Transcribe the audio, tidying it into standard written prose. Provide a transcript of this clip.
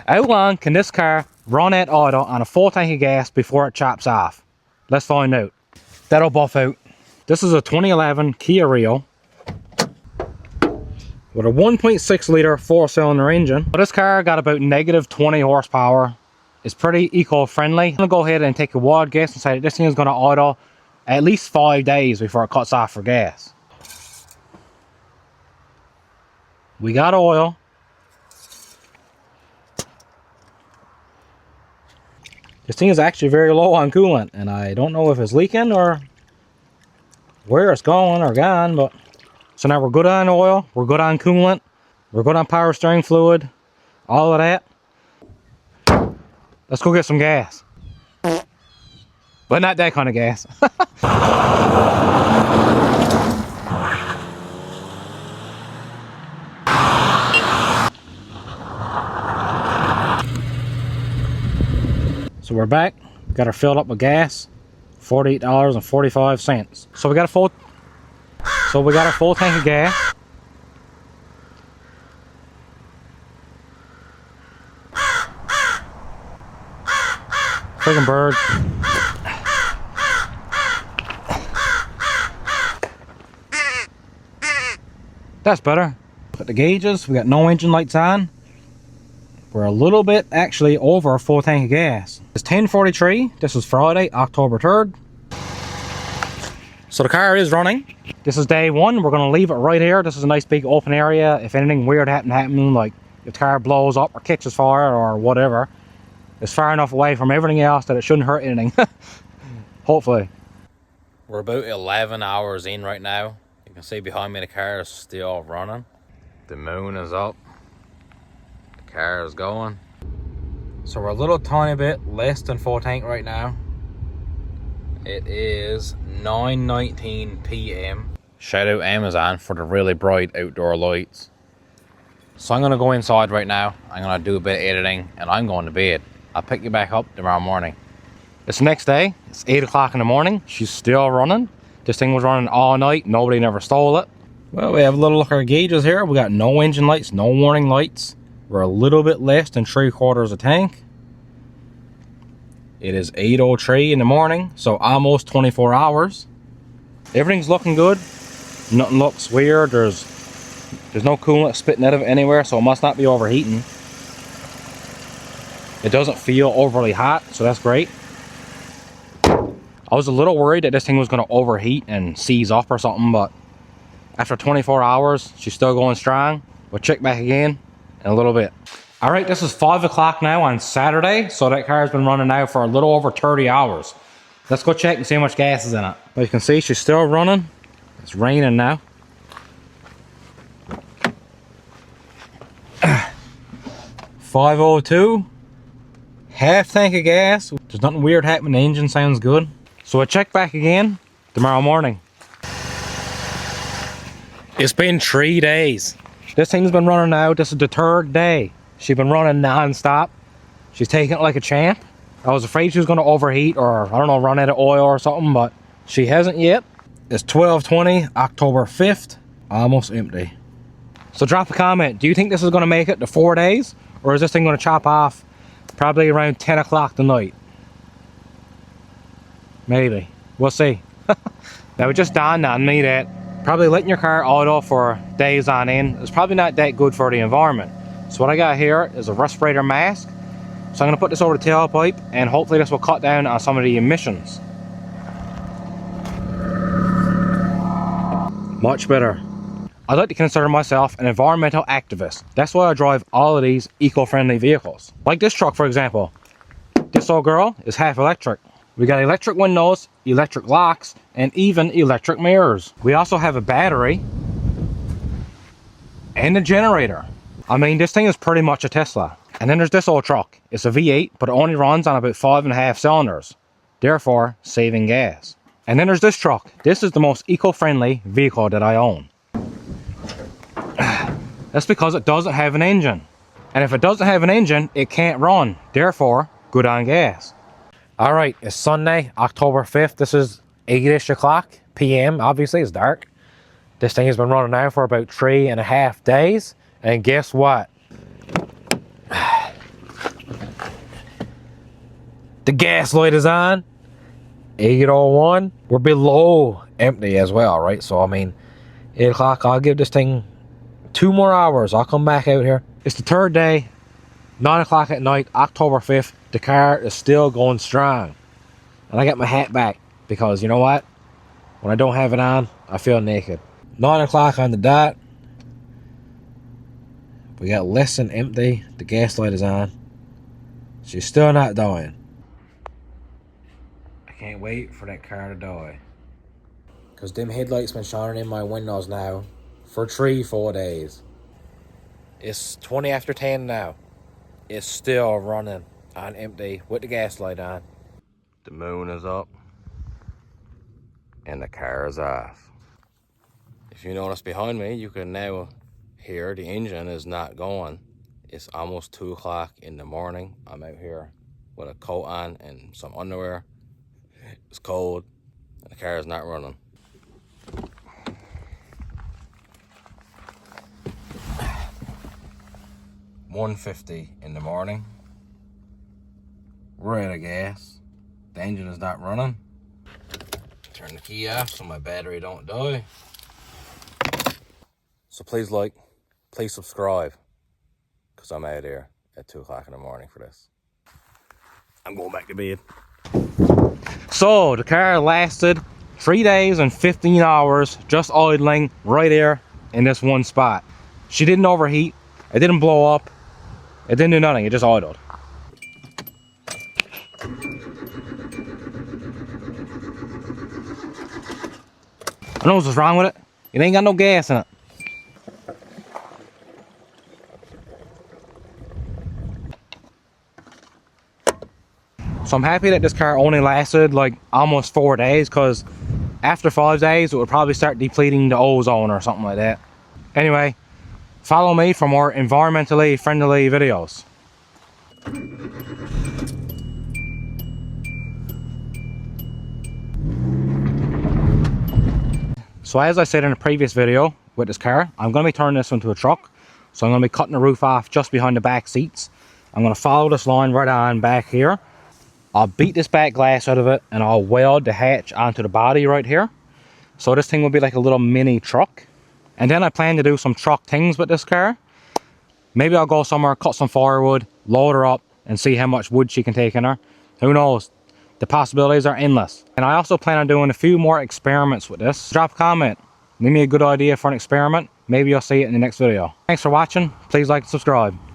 How long can this car run at idle on a full tank of gas before it chops off? Let's find out. That'll buff out. This is a 2011 Kia Rio with a 1.6 litre 4-cylinder engine. But this car got about negative 20 horsepower. It's pretty eco-friendly. I'm gonna go ahead and take a wild guess and say that this thing is gonna idle at least 5 days before it cuts off for gas. We got oil. This thing is actually very low on coolant, and I don't know if it's leaking or where it's going or gone, but so now we're good on oil, we're good on coolant, we're good on power steering fluid, all of that. Let's go get some gas. But not that kind of gas. So we're back, got her filled up with gas, $48.45. So we got a full tank of gas. Friggin' bird. That's better. Put the gauges, we got no engine lights on. We're a little bit actually over a full tank of gas. It's 10:43. This is Friday, October 3rd. So the car is running. This is day one. We're gonna leave it right here. This is a nice big open area. If anything weird happen, like if the car blows up or catches fire or whatever, it's far enough away from everything else that it shouldn't hurt anything. Hopefully. We're about 11 hours in right now. You can see behind me the car is still running. The moon is up. The car is going. So we're a little tiny bit less than full tank right now. It is 9:19 p.m. Shout out Amazon for the really bright outdoor lights. So I'm gonna go inside right now. I'm gonna do a bit of editing and I'm going to bed. I'll pick you back up tomorrow morning. It's the next day. It's 8 o'clock in the morning. She's still running. This thing was running all night. Nobody never stole it. Well, we have a little look at our gauges here. We got no engine lights, no warning lights. We're a little bit less than 3/4 a tank. It is 8:03 in the morning, so almost 24 hours. Everything's looking good. Nothing looks weird. There's no coolant spitting out of it anywhere, so it must not be overheating. It doesn't feel overly hot, so that's great. I was a little worried that this thing was going to overheat and seize up or something, but after 24 hours, she's still going strong. We'll check back again in a little bit. All right, this is 5 o'clock now on Saturday, so that car's been running now for a little over 30 hours. Let's go check and see how much gas is in it. But you can see she's still running. It's raining now. $5.02. Half tank of gas. There's nothing weird happening. The engine sounds good. So we'll check back again tomorrow morning. It's been 3 days. This thing's been running now. This is the 3rd day. She's been running non-stop. She's taking it like a champ. I was afraid she was going to overheat or, I don't know, run out of oil or something, but she hasn't yet. It's 12:20, October 5th. Almost empty. So drop a comment. Do you think this is going to make it to 4 days? Or is this thing going to chop off probably around 10 o'clock tonight? Maybe. We'll see. Now it just dawned on me that probably letting your car idle for days on end is probably not that good for the environment. So what I got here is a respirator mask. So I'm going to put this over the tailpipe and hopefully this will cut down on some of the emissions. Much better. I like to consider myself an environmental activist. That's why I drive all of these eco-friendly vehicles. Like this truck, for example. This old girl is half electric. We got electric windows, electric locks, and even electric mirrors. We also have a battery and a generator. I mean, this thing is pretty much a Tesla. And then there's this old truck. It's a V8, but it only runs on about 5.5 cylinders, therefore saving gas. And then there's this truck. This is the most eco-friendly vehicle that I own. That's because it doesn't have an engine. And if it doesn't have an engine, it can't run, therefore good on gas. All right, it's Sunday, October 5th. This is 8-ish o'clock p.m. Obviously, it's dark. This thing has been running now for about 3.5 days. And guess what? The gas light is on. 8:01. We're below empty as well, right? So I mean, 8 o'clock. I'll give this thing 2 more hours. I'll come back out here. It's the third day, 9 o'clock at night, October 5th. The car is still going strong. And I got my hat back because you know what? When I don't have it on, I feel naked. 9 o'clock on the dot. We got less than empty. The gas light is on. She's still not dying. I can't wait for that car to die. Because them headlights been shining in my windows now for 3-4 days. It's 20 after 10 now. It's still running on empty with the gas light on. The moon is up and the car is off. If you notice behind me, you can now hear the engine is not going. It's almost 2 o'clock in the morning. I'm out here with a coat on and some underwear. It's cold and the car is not running. $1:50 in the morning. We're out of gas. The engine is not running. Turn the key off so my battery don't die. So please like, please subscribe, because I'm out here at 2 o'clock in the morning for this. I'm going back to bed. So the car lasted 3 days and 15 hours just idling right here in this one spot. She didn't overheat. It didn't blow up. It didn't do nothing. It just idled. I know what's wrong with it. It ain't got no gas in it. So I'm happy that this car only lasted like almost 4 days, because after 5 days it would probably start depleting the ozone or something like that. Anyway, follow me for more environmentally friendly videos. So as I said in a previous video with this car, I'm going to be turning this into a truck. So I'm going to be cutting the roof off just behind the back seats. I'm going to follow this line right on back here. I'll beat this back glass out of it and I'll weld the hatch onto the body right here. So this thing will be like a little mini truck. And then I plan to do some truck things with this car. Maybe I'll go somewhere, cut some firewood, load her up and see how much wood she can take in her. Who knows? The possibilities are endless. And I also plan on doing a few more experiments with this. Drop a comment. Leave me a good idea for an experiment. Maybe you'll see it in the next video. Thanks for watching. Please like and subscribe.